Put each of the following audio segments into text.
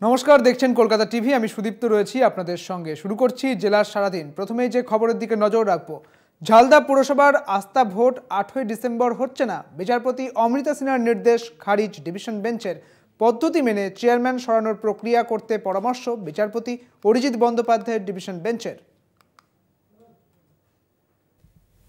নমস্কার, দেখছেন কলকাতা টিভি। আমি সুদীপ্ত রয়েছি আপনাদের সঙ্গে। শুরু করছি জেলার সারাদিন। প্রথমেই যে খবরের দিকে নজর রাখবো, ঝালদা পুরসভার আস্থা ভোট 8ই ডিসেম্বর হচ্ছে না। বিচারপতি অমৃতা সিনহার নির্দেশ খারিজ। ডিভিশন বেঞ্চের পদ্ধতি মেনে চেয়ারম্যান সরানোর প্রক্রিয়া করতে পরামর্শ বিচারপতি অরিজিৎ বন্দ্যোপাধ্যায়ের ডিভিশন বেঞ্চের।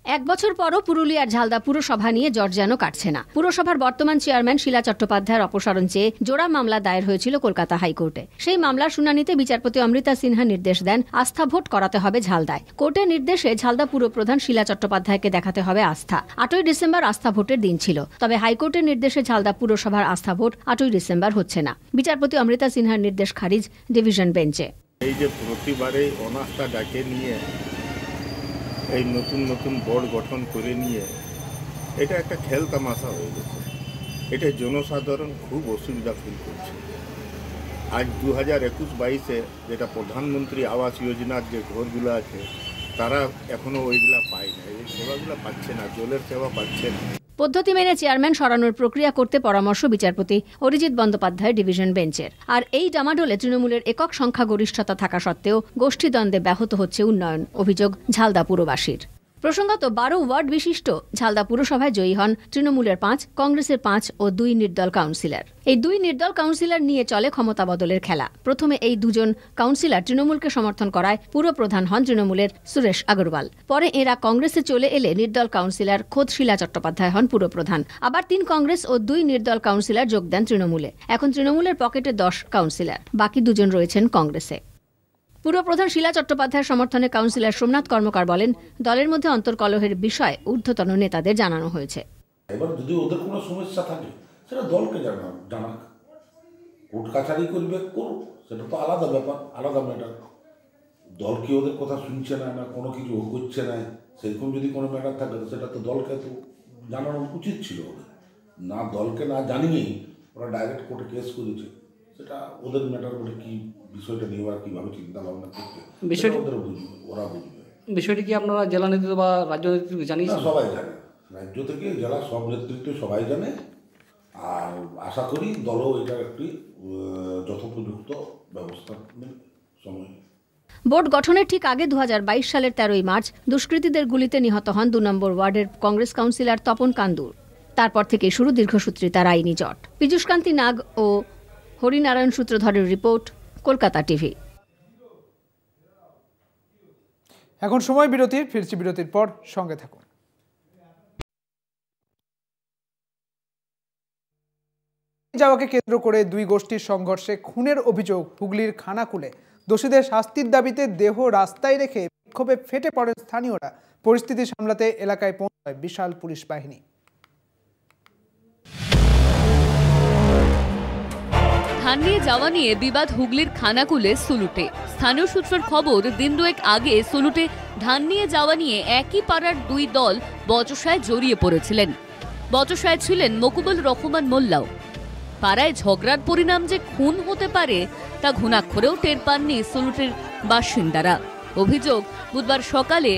এক বছর পরও পুরুলিয়ার ঝালদা পুরসভা নিয়ে জ্বর যেন কাটছে না। পুরসভার বর্তমান চেয়ারম্যান শিলা চট্টোপাধ্যায়ের অপসারণ চেয়ে জোড়া মামলা দায়ের হয়েছিল কলকাতা হাইকোর্টে। সেই মামলার শুনানিতে বিচারপতি অমৃতা সিনহা নির্দেশ দেন আস্থা ভোট করাতে হবে ঝালদায়। কোর্টের নির্দেশে ঝালদা পুরপ্রধান শিলা চট্টোপাধ্যায়কে দেখাতে হবে আস্থা। 8ই ডিসেম্বর আস্থা ভোটের দিন ছিল, তবে হাইকোর্টের নির্দেশে ঝালদা পুরসভার আস্থা ভোট 8ই ডিসেম্বর হচ্ছে না। বিচারপতি অমৃতা সিনহার নির্দেশ খারিজ। ডিভিশন বেঞ্চে এই যে প্রতিবারে অনাস্থা ডাকে নিয়ে এই নতুন নতুন বোর্ড গঠন করে নিয়ে এটা একটা খেল তামাশা হয়ে গেছে। এটা জনসাধারণ খুব অসুবিধা ফিল করছে। আজ 2021-22-এ যেটা প্রধানমন্ত্রী আবাস যোজনার যে ঘরগুলো আছে তারা এখনো ওইগুলা পায় না, এই সেবাগুলো পাচ্ছে না, জলের সেবা পাচ্ছে না। পদ্ধতি মেনে চেয়ারম্যান সরানোর প্রক্রিয়া করতে পরামর্শ বিচারপতি অরিজিৎ বন্দ্যোপাধ্যায় ডিভিশন বেঞ্চের। আর এই ডামাডোলে তৃণমূলের একক সংখ্যাগরিষ্ঠতা থাকা সত্ত্বেও গোষ্ঠীদ্বন্দ্বে ব্যাহত হচ্ছে উন্নয়ন, অভিযোগ ঝালদা পুরবাসীর। প্রসঙ্গত 12 ওয়ার্ড বিশিষ্ট ঝালদা পুরসভায় জয়ী হন তৃণমূলের 5, কংগ্রেসের 5 ও 2 নির্দল কাউন্সিলর। এই 2 নির্দল কাউন্সিলর নিয়ে চলে ক্ষমতা বদলের খেলা। প্রথমে এই দুজন কাউন্সিলর তৃণমূলকে সমর্থন করায় পুরপ্রধান হন তৃণমূলের সুরেশ আগরওয়াল। পরে এরা কংগ্রেসে চলে এলে নির্দল কাউন্সিলর খোদ শিলা চট্টোপাধ্যায় হন পুরপ্রধান। আবার 3 কংগ্রেস ও 2 নির্দল কাউন্সিলর যোগ দেন তৃণমূলে। এখন তৃণমূলের পকেটে 10 কাউন্সিলর, বাকি 2 জন রয়েছেন কংগ্রেসে। পুরপ্রধান শিলা চট্টোপাধ্যায়ের সমর্থনে কাউন্সিলর সোমনাথ কর্মকার বলেন, দলের মধ্যে অন্তর্কলহের বিষয় ঊর্ধ্বতন নেতাদের জানানো হয়েছে। এবার যদি ওদের কোনো সমস্যা থাকে সেটা দলকে জানাক, কোর্ট কাছারি করবে করুক, সেটা তো আলাদা ব্যাপার, আলাদা ম্যাটার। দল কি ওদের কথা শুনছে না, না কোনো কিছু করছে না, সেরকম যদি কোনো ম্যাটার থাকে সেটা তো দলকে তো জানানো উচিত ছিল ওদের। না দলকে না জানিয়েই ওরা ডাইরেক্ট কোর্টে কেস করেছে, সেটা ওদের ম্যাটার বলে কি বিষয়টা নিয়ে ওরা কীভাবে চিন্তা ভাবনা করছে বিষয়টা ওদের বুঝবে, ওরা বুঝবে। বিষয়টি কি আপনারা জেলা নেতৃত্ব বা রাজ্য নেতৃত্ব জানিয়েছেন? সবাই জানে, রাজ্য থেকে জেলা সব নেতৃত্ব সবাই জানে। আর আশা করি দলও এটার একটি যথোপযুক্ত ব্যবস্থা সময়। বোর্ড গঠনের ঠিক আগে 2022 সালের 13ই মার্চ দুষ্কৃতীদের গুলিতে নিহত হন 2 নম্বর ওয়ার্ডের কংগ্রেস কাউন্সিলর তপন কান্দুর। তারপর থেকে শুরু দীর্ঘসূত্রিতার আইনি জট। পীযূষকান্তি নাগ ও হরিনারায়ণ সূত্রধরের রিপোর্ট, কলকাতা টিভি। এখন সময় বিরতির, ফিরছি বিরতির পর, সঙ্গে থাকুন। যাওয়াকে কেন্দ্র করে 2 গোষ্ঠীর সংঘর্ষে খুনের অভিযোগ হুগলির খানাকুলে। দোষীদের শাস্তির দাবিতে দেহ রাস্তায় রেখে বিক্ষোভে ফেটে পড়েন স্থানীয়রা। পরিস্থিতি সামলাতে এলাকায় পৌঁছায় বিশাল পুলিশ বাহিনী। ধান নিয়ে যাওয়া নিয়ে বিবাদ হুগলির খানাকুলে সুলুটে। স্থানীয় সূত্রের খবর, দিন 2 আগে সুলুটে ধান নিয়ে যাওয়া নিয়ে একই পাড়ার 2 দল বচসায় জড়িয়ে পড়েছিলেন। বচসায় ছিলেন মকুবুল রহমান মোল্লাও। পাড়ায় ঝগড়ার পরিণাম যে খুন হতে পারে তা ঘুণাক্ষরেও টের পাননি সুলুটের বাসিন্দারা। অভিযোগ, বুধবার সকালে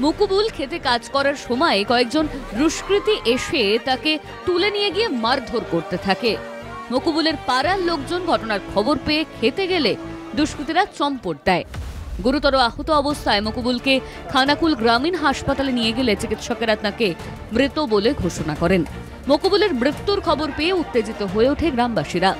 মকুবুল খেতে কাজ করার সময় কয়েকজন দুষ্কৃতী এসে তাকে তুলে নিয়ে গিয়ে মারধর করতে থাকে। মকুবুলের পাড়ার লোকজন ঘটনার খবর পেয়ে খেতে গেলে দুষ্কৃতীরা চম্পট দেয়। গুরুতর আহত অবস্থায় মকুবুলকে খানাকুল গ্রামীণ হাসপাতালে নিয়ে গেলে চিকিৎসকেরা তাকে মৃত বলে ঘোষণা করেন। মকুবুলের মৃত্যুর খবর পেয়ে উত্তেজিত হয়ে ওঠে গ্রামবাসীরা।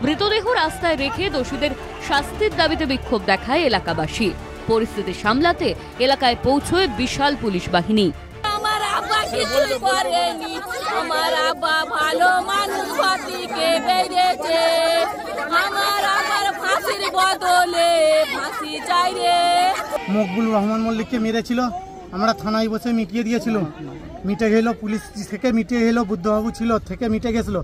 মৃতদেহ রাস্তায় রেখে দোষীদের শাস্তির দাবিতে বিক্ষোভ দেখায় এলাকাবাসী। পরিস্থিতি সামলাতে এলাকায় পৌঁছয় বিশাল পুলিশ বাহিনী। আমার আব্বা কিছুই করেনি, আমার আব্বা ভালো মানুষ থেকে বেরিয়েছে, আমার আব্বার ফাঁসির বদলে ফাঁসি চাই রে। মকবুল রহমান মল্লিককে মেরেছিল, আমরা থানায় বসে মিটিয়ে দিয়েছিল, মিটে গেল, পুলিশ থেকে মিটে গেল, বুদ্ধবাবু ছিল থেকে মিটে গেছিলো।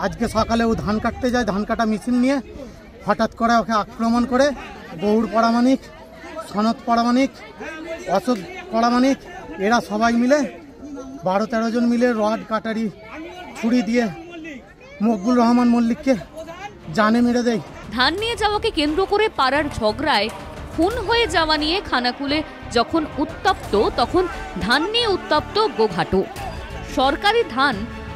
আজকে সকালে ও ধান কাটতে যায়, ধান কাটা মেশিন নিয়ে হঠাৎ করে ওকে আক্রমণ করে গৌড় পরামানিক, সনদ পরামানিক, অশোক পরামানিক, এরা সবাই মিলে 12-13 জন মিলে রড কাটারি ছুরি দিয়ে মকবুল রহমান মল্লিককে জানে মেরে দেয়। ধান নিয়ে যাওয়াকে কেন্দ্র করে পাড়ার ঝগড়ায় খুন হয়ে যাওয়া নিয়ে খানাকুলে যখন উত্তপ্ত, তখন ধান নিয়ে উত্তপ্ত গোঘাটও। সরকারি ধান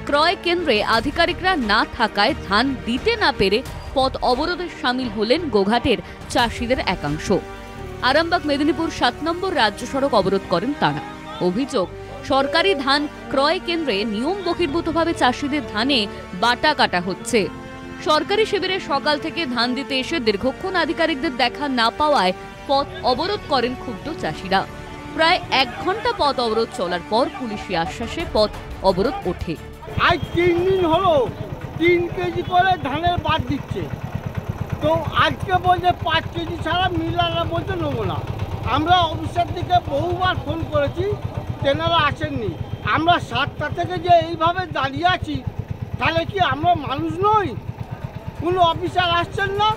ক্রয় কেন্দ্রে আধিকারিকরা না থাকায় ধান দিতে না পেরে পথ অবরোধে সামিল হলেন গোঘাটের চাষিদের একাংশ। আরামবাগ মেদিনীপুর 7 নম্বর রাজ্য সড়ক অবরোধ করেন তারা। অভিযোগ, সরকারি ধান ক্রয় কেন্দ্রে নিয়ম বহির্ভূতভাবে চাষিদের ধানে বাটা কাটা হচ্ছে। সরকারি শিবিরে সকাল থেকে ধান দিতে এসে দীর্ঘক্ষণ আধিকারিকদের দেখা না পাওয়ায় পথ অবরোধ করেন ক্ষুব্ধ চাষিরা। প্রায় 1 ঘন্টা পথ অবরোধ চলার পর পুলিশি আশ্বাসে পথ অবরোধ ওঠে। আজ 3 দিন হলো 3 কেজি করে ধানের বাদ দিচ্ছে, তো আজকে বলছে 5 কেজি ছাড়া মিলারা বলতে নেবো না। আমরা অফিসের দিকে বহুবার ফোন করেছি, তেনারা আসেননি। আমরা 7টা থেকে যে এইভাবে দাঁড়িয়ে আছি, তাহলে কি আমরা মানুষ নই? কোনো অফিসার আসছেন না।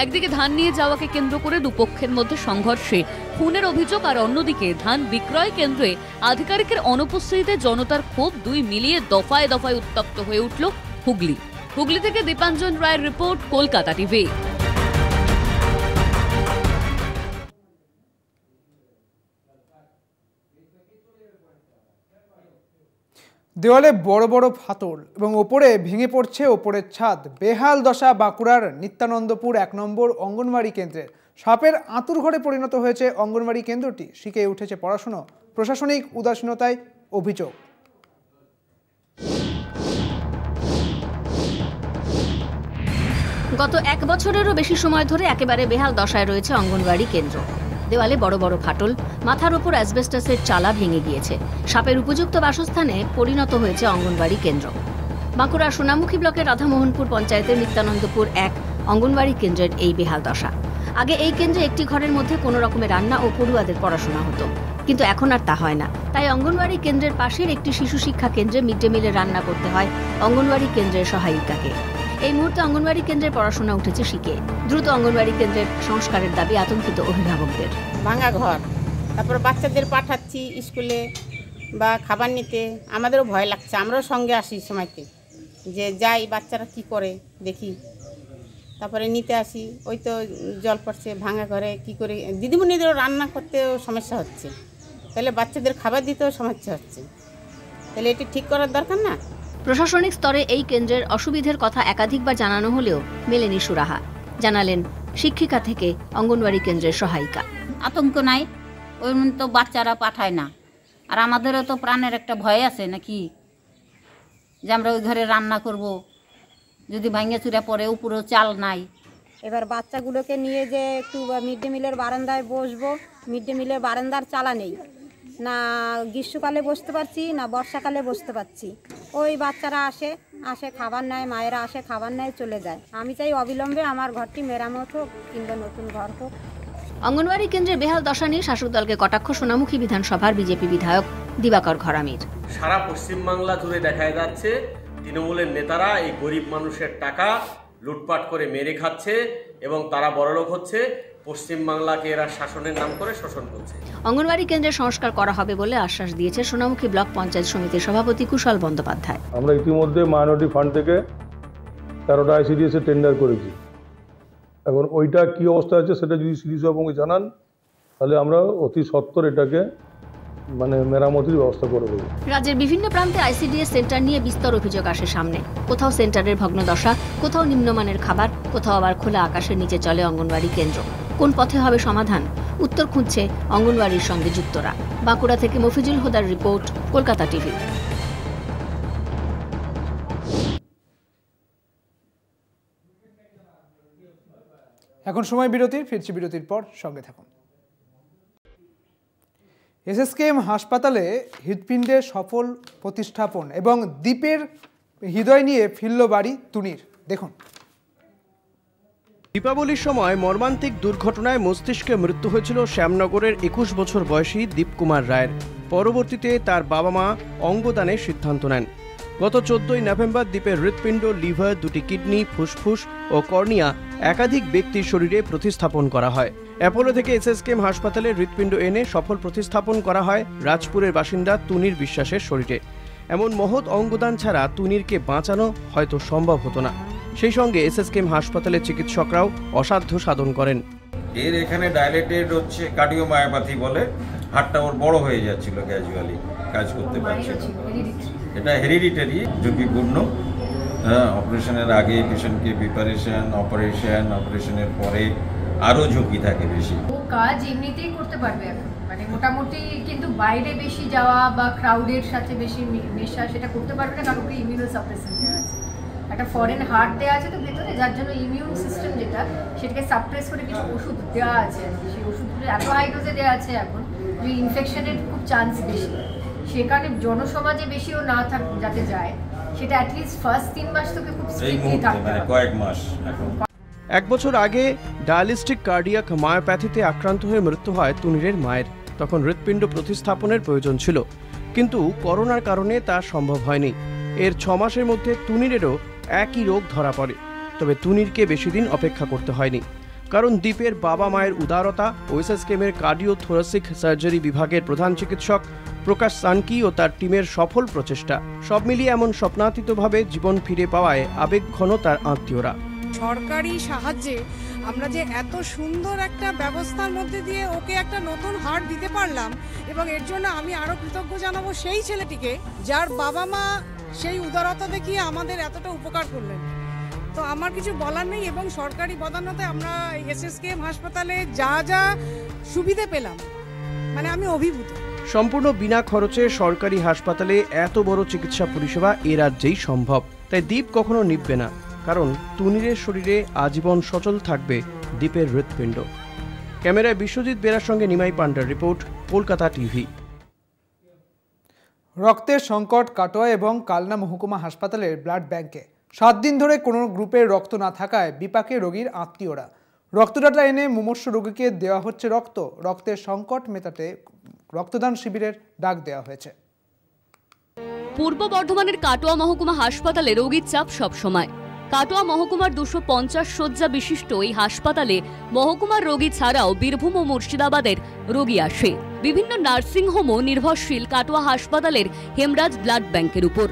একদিকে ধান নিয়ে যাওয়াকে কেন্দ্র করে দুপক্ষের মধ্যে সংঘর্ষে খুনের অভিযোগ, আর অন্যদিকে ধান বিক্রয় কেন্দ্রে আধিকারিকের অনুপস্থিতিতে জনতার ক্ষোভ, 2 মিলিয়ে দফায় দফায় উত্তপ্ত হয়ে উঠল হুগলি। হুগলি থেকে দীপাঞ্জন রায়ের রিপোর্ট, কলকাতা টিভি। দেওয়ালে বড় বড় ফাটল এবং ওপরে ভেঙে পড়ছে ওপরের ছাদ। বেহাল দশা বাঁকুড়ার নিত্যানন্দপুর 1 নম্বর অঙ্গনওয়াড়ি কেন্দ্রের। সাপের আঁতুর ঘরে পরিণত হয়েছে অঙ্গনওয়াড়ি কেন্দ্রটি। শিখে উঠেছে পড়াশুনো, প্রশাসনিক উদাসীনতায় অভিযোগ। গত 1 বছরেরও বেশি সময় ধরে একেবারে বেহাল দশায় রয়েছে অঙ্গনওয়াড়ি কেন্দ্র। দেওয়ালে বড় বড় ফাটল, মাথার ওপর অ্যাসবেস্টাসের চালা ভেঙে গিয়েছে। সাপের উপযুক্ত বাসস্থানে পরিণত হয়েছে অঙ্গনওয়াড়ি কেন্দ্র। বাঁকুড়ার সোনামুখী ব্লকের রাধামোহনপুর পঞ্চায়েতের নিত্যানন্দপুর 1 অঙ্গনওয়াড়ি কেন্দ্রের এই বেহাল দশা। আগে এই কেন্দ্রে একটি ঘরের মধ্যে কোনো রকমের রান্না ও পড়ুয়াদের পড়াশোনা হতো, কিন্তু এখন আর তা হয় না। তাই অঙ্গনওয়াড়ি কেন্দ্রের পাশের একটি শিশু শিক্ষা কেন্দ্রে মিড ডে মিলে রান্না করতে হয় অঙ্গনওয়াড়ি কেন্দ্রের সহায়িকাকে। এই মুহূর্তে অঙ্গনওয়াড়ি কেন্দ্রের পড়াশোনা উঠেছে শিখে। দ্রুত অঙ্গনওয়াড়ি কেন্দ্রের সংস্কারের দাবি আতঙ্কিত অভিভাবকদের। ভাঙা ঘর, তারপর বাচ্চাদের পাঠাচ্ছি স্কুলে বা খাবার নিতে, আমাদেরও ভয় লাগছে। আমরাও সঙ্গে আসি সময়তে, যে যাই বাচ্চারা কি করে দেখি, তারপরে নিতে আসি। ওই তো জল পড়ছে ভাঙা ঘরে, কি করে দিদিমণিদেরও রান্না করতেও সমস্যা হচ্ছে, তাহলে বাচ্চাদের খাবার দিতেও সমস্যা হচ্ছে। তাহলে এটি ঠিক করার দরকার না? প্রশাসনিক স্তরে এই কেন্দ্রের অসুবিধার কথা একাধিকবার জানানো হলেও মেলেনি সুরাহা, জানালেন শিক্ষিকা থেকে অঙ্গনওয়াড়ি কেন্দ্রের সহায়িকা। আতঙ্ক নাই, ওই তো বাচ্চারা পাঠায় না, আর আমাদেরও তো প্রাণের একটা ভয় আছে নাকি, যে আমরা ওই ঘরে রান্না করব, যদি ভাঙে চুরা পড়ে, উপরেও চাল নাই। এবার বাচ্চাগুলোকে নিয়ে যে একটু মিড ডে মিলের বারান্দায় বসবো, মিড ডে মিলের বারান্দার চালা নেই, না গ্রীষ্মকালে বসতে পারছি না বর্ষাকালে বসতে পারছি। ওই বাচ্চারা আসে খাবার নেয়, মায়েরা আসে খাবার নেয়, চলে যায়। আমি চাই অবিলম্বে আমার ঘরটি মেরামত হোক কিংবা নতুন ঘর হোক। অঙ্গনওয়াড়ি কেন্দ্রের বেহাল দশা নিয়ে শাসক দলকে কটাক্ষ সোনামুখী বিধানসভার বিজেপি বিধায়ক দিবাকর ঘরামির। সারা পশ্চিমবাংলা জুড়ে দেখা যাচ্ছে তৃণমূলের নেতারা এই গরিব মানুষের টাকা লুটপাট করে মেরে খাচ্ছে এবং তারা বড়লোক হচ্ছে। পশ্চিমবাংলাকে এরা শাসনের নাম করে শোষণ করছে। অঙ্গনওয়াড়ি কেন্দ্রের সংস্কার করা হবে বলে আশ্বাস দিয়েছে সোনামুখী ব্লক পঞ্চায়েত সমিতির সভাপতি কুশল বন্দ্যোপাধ্যায়। আমরা ইতিমধ্যে মাইনরিটি ফান্ড থেকে 13টা ICDS এ টেন্ডার করেছি। এখন ওইটা কি অবস্থা আছে সেটা যদি সিডি সভাপতিকে জানান, তাহলে আমরা অতি সত্বর এটাকে মেরামতির ব্যবস্থা করে দেবো। রাজ্যের বিভিন্ন প্রান্তে ICDS সেন্টার নিয়ে বিস্তর অভিযোগ আসে সামনে। কোথাও সেন্টারের ভগ্নদশা, কোথাও নিম্নমানের খাবার, কোথাও আবার খোলা আকাশের নিচে চলে অঙ্গনওয়াড়ি কেন্দ্র। কোন পথে হবে সমাধান? উত্তর খুঁজছে অঙ্গনওয়াড়ির সঙ্গে যুক্তরা। বাঁকুড়া থেকে মফিজুল হুদার রিপোর্ট, কলকাতা টিভি। এখন সময় বিরতির, ফিরছি বিরতির পর, সঙ্গে থাকুন। SSKM হাসপাতালে হৃৎপিণ্ডের সফল প্রতিস্থাপন এবং দ্বীপের হৃদয় নিয়ে ফিরল বাড়ি তুনির। দেখুন। দীপাবলির সময় মর্মান্তিক দুর্ঘটনায় মস্তিষ্কে মৃত্যু হয়েছিল শ্যামনগরের 21 বছর বয়সী দীপকুমার রায়ের। পরবর্তীতে তার বাবা মা অঙ্গদানের সিদ্ধান্ত নেন। গত 14ই নভেম্বর দ্বীপের হৃৎপিণ্ড, লিভার, 2টি কিডনি, ফুসফুস ও কর্নিয়া একাধিক ব্যক্তির শরীরে প্রতিস্থাপন করা হয়। অ্যাপোলো থেকে SSKM হাসপাতালে হৃৎপিণ্ড এনে সফল প্রতিস্থাপন করা হয় রাজপুরের বাসিন্দা তুনির বিশ্বাসের শরীরে। এমন মহৎ অঙ্গদান ছাড়া তুনিরকে বাঁচানো হয়তো সম্ভব হতো না। সেই সঙ্গে SSKM হাসপাতালের চিকিৎসকরাও অসাধ্য সাধন করেন। এর এখানে ডাইলেটেড হচ্ছে কার্ডিওমায়োপ্যাথি বলে, হাড়টা ওর বড় হয়ে যাচ্ছিল, গ্র্যাজুয়ালি কাজ করতে পারছিল। এটা হেরিডিটারি, ঝুঁকিপূর্ণ। হ্যাঁ, অপারেশনের আগে পেশেন্টকে প্রিপারেশন, অপারেশনের পরে আরও ঝুঁকি থাকে বেশি। ও কাজ এমনিতেই করতে পারবে এখন, মানে মোটামুটি, কিন্তু বাইরে বেশি যাওয়া বা ক্রাউডের সাথে বেশি মেশা সেটা করতে পারবে না, কারণ ওকে ইমিউনো সাপ্রেশন দেওয়া আছে, একটা ফরেন হার্ট দেওয়া আছে তো ভেতরে, যার জন্য ইমিউন সিস্টেম যেটা সেটাকে সাপ্রেস করে কিছু ওষুধ দেওয়া আছে। সেই ওষুধগুলো এত হাই ডোজে দেওয়া আছে এখন যে ইনফেকশনের খুব চান্স বেশি, সে কারণে জনসমাজে বেশিও না থাক যাতে যায়, সেটা অ্যাটলিস্ট ফার্স্ট 3 মাস তোকে খুব স্ট্রিক্টলি থাকতে হবে, কয়েক মাস। এখন 1 বছর আগে ডায়ালিস্টিক কার্ডিয়াক মায়োপ্যাথিতে আক্রান্ত হয়ে মৃত্যু হয় তুনিরের মায়ের। তখন হৃৎপিণ্ড প্রতিস্থাপনের প্রয়োজন ছিল, কিন্তু করোনার কারণে তা সম্ভব হয়নি। এর 6 মাসের মধ্যে তুনিরেরও একই রোগ ধরা পড়ে। তবে তুনিরকে বেশি দিন অপেক্ষা করতে হয়নি, কারণ দ্বীপের বাবা মায়ের উদারতা, ওএসএসকেএমের কার্ডিওথোরাসিক সার্জারি বিভাগের প্রধান চিকিৎসক প্রকাশ সানকি ও তার টিমের সফল প্রচেষ্টা, সব মিলিয়ে এমন স্বপ্নাতীতভাবে জীবন ফিরে পাওয়ায় আবেগঘন তার আত্মীয়রা। সরকারি সাহায্যে আমরা যে এত সুন্দর একটা ব্যবস্থার মধ্যে দিয়ে ওকে একটা নতুন হার্ট দিতে পারলাম, এবং এর জন্য আমি আরও কৃতজ্ঞ জানাবো সেই ছেলেটিকে যার বাবা মা সেই উদারতা দেখিয়ে আমাদের এতটা উপকার করলেন। তো আমার কিছু বলার নেই, এবং সরকারি বদান্যতে আমরা এসএসকেএম হাসপাতালে যা যা সুবিধে পেলাম, মানে আমি অভিভূত। সম্পূর্ণ বিনা খরচে সরকারি হাসপাতালে এত বড় চিকিৎসা পরিষেবা এ রাজ্যেই সম্ভব। তাই দ্বীপ কখনো নিববে না, কারণ তুনিরের শরীরে আজীবন সচল থাকবে দ্বীপের হৃৎপিণ্ড। ক্যামেরায় বিশ্বজিৎ বেরার সঙ্গে নিমাই পান্ডার রিপোর্ট, কলকাতা টিভি। রক্তের সংকট কাটোয়া এবং কালনা মহকুমা হাসপাতালের ব্লাড ব্যাংকে 7 দিন ধরে কোনো গ্রুপের রক্ত না থাকায় বিপাকে রোগীর আত্মীয়রা। রক্তডাটা এনে মুমূর্ষ রোগীকে দেওয়া হচ্ছে রক্ত। রক্তের সংকট মেটাতে রক্তদান শিবিরের ডাক দেওয়া হয়েছে। পূর্ব বর্ধমানের কাটোয়া মহকুমা হাসপাতালে রোগীর চাপ সবসময়। কাটোয়া মহকুমার 250 শয্যা বিশিষ্ট এই হাসপাতালে মহকুমার রোগী ছাড়াও বীরভূম ও মুর্শিদাবাদের রোগী আসে। বিভিন্ন নার্সিংহোমও নির্ভরশীল কাটোয়া হাসপাতালের হেমরাজ ব্লাড ব্যাংকের উপর।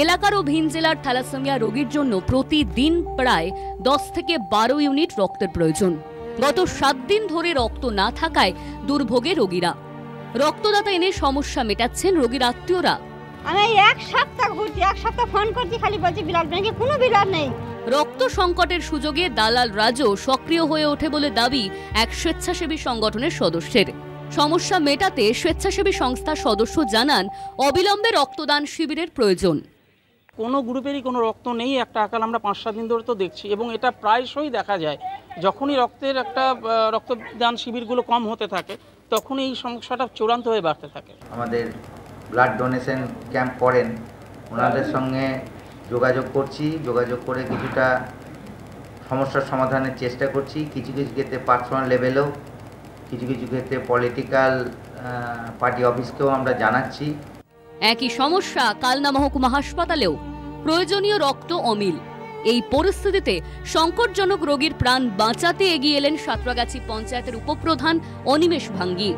এলাকার ও ভিন জেলার থ্যালাসেমিয়া রোগীর জন্য প্রতিদিন প্রায় 10 থেকে 12 ইউনিট রক্তের প্রয়োজন। গত 7 দিন ধরে রক্ত না থাকায় দুর্ভোগে রোগীরা। রক্তদাতা এনে সমস্যা মেটাচ্ছেন রোগীর আত্মীয়রা। আমি 1 সপ্তাহ ঘুরছি, 1 সপ্তাহ ফোন করছি, খালি বলছি ব্লাড ব্যাংকে কোনো ব্লাড নেই। রক্ত সংকটের সুযোগে দালাল রাজও সক্রিয় হয়ে ওঠে বলে দাবি এক স্বেচ্ছাসেবী সংগঠনের সদস্যের। সমস্যা মেটাতে স্বেচ্ছাসেবী সংস্থার সদস্য জানান অবিলম্বে রক্তদান শিবিরের প্রয়োজন। কোনো গ্রুপেরই কোনো রক্ত নেই, একটা আকাল আমরা 5-7 দিন ধরে তো দেখছি, এবং এটা প্রায়শই দেখা যায়। যখনই রক্তের একটা রক্তদান শিবিরগুলো কম হতে থাকে, তখন এই সমস্যাটা চূড়ান্ত হয়ে বাড়তে থাকে। আমাদের ব্লাড ডোনেশন ক্যাম্প করেন, ওনাদের সঙ্গে যোগাযোগ করছি, যোগাযোগ করে কিছুটা সমস্যার সমাধানের চেষ্টা করছি। কিছু কিছু ক্ষেত্রে পার্সোনাল লেভেলেও, কিছু কিছু ক্ষেত্রে পলিটিক্যাল পার্টি অফিসকেও আমরা জানাচ্ছি। একই সমস্যা কালনা মহকুমা হাসপাতালেও, প্রয়োজনীয় রক্ত অমিল। এই পরিস্থিতিতে সংকটজনক রোগীর প্রাণ বাঁচাতে এগিয়ে এলেন সাঁতরাগাছি পঞ্চায়েতের উপপ্রধান অনিমেষ ভাঙ্গি।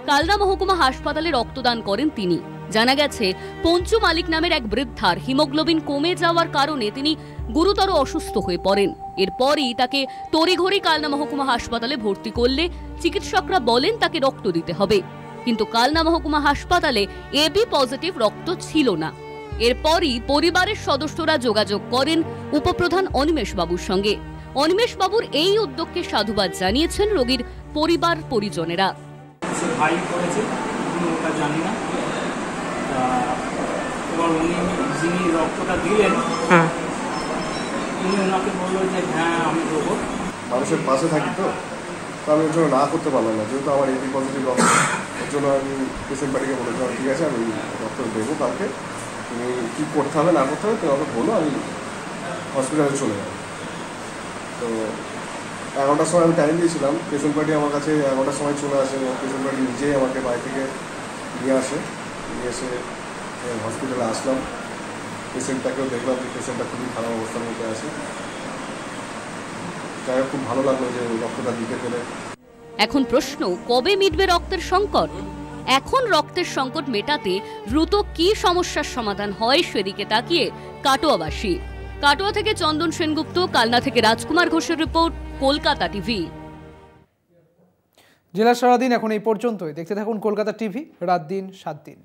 কালনা মহকুমা হাসপাতালে রক্তদান করেন তিনি। জানা গেছে পঞ্চু মালিক নামের এক বৃদ্ধার হিমোগ্লোবিন কমে যাওয়ার কারণে তিনি গুরুতর অসুস্থ হয়ে পড়েন। এরপরই তাকে তড়িঘড়ি কালনা মহকুমা হাসপাতালে ভর্তি করলে চিকিৎসকরা বলেন তাকে রক্ত দিতে হবে, কিন্তু কালনা মহকুমা হাসপাতালে এবি পজিটিভ রক্ত ছিল না। এরপরই পরিবারের সদস্যরা যোগাযোগ করেন উপপ্রধান অনিমেষ বাবুর সঙ্গে। অনিমেষ বাবুর এই উদ্যোগকে সাধুবাদ জানিয়েছেন রোগীর পরিবার পরিজনেরা। ভাই করেছে, ওটা জানি না। এবার উনি যিনি রক্তটা দিলেন, উনি ওনাকে বললো যে হ্যাঁ আমি দেবো। মানুষের পাশে থাকি, তো আমি ওর জন্য না করতে পারলাম না, যেহেতু আমার এবি পজিটিভ রক্ত। ওর জন্য আমি পেশেন্ট বাড়িকে বলেছিলাম ঠিক আছে আমি রক্ত দেবো কাউকে, তুমি কী করতে হবে না করতে হবে তুমি আমাকে বলো, আমি হসপিটালে চলে যাবো। তো 11টার সময় আমি টাইম দিয়েছিলাম, পেশেন্ট পার্টি আমার কাছে 11টার সময় চলে আসে। পেশেন্ট পার্টি নিজেই আমাকে বাড়ি থেকে নিয়ে আসে, নিয়ে এসে হসপিটালে আসলাম। পেশেন্টটাকেও দেখলাম যে পেশেন্টটা খুবই খারাপ অবস্থার মধ্যে আছে। যাই হোক, খুব ভালো লাগলো যে রক্তটা দিতে পেরে। এখন প্রশ্ন, কবে মিটবে রক্তের সংকট? এখন রক্তের সংকট মেটাতে দ্রুত কি সমস্যার সমাধান হয় সেদিকে তাকিয়ে কাটোয়াবাসী। কাটোয়া থেকে চন্দন সেনগুপ্ত, কালনা থেকে রাজকুমার ঘোষের রিপোর্ট, কলকাতা টিভি। জেলা সারাদিন এখন এই পর্যন্তই। দেখতে থাকুন কলকাতা টিভি, রাত দিন 7 দিন।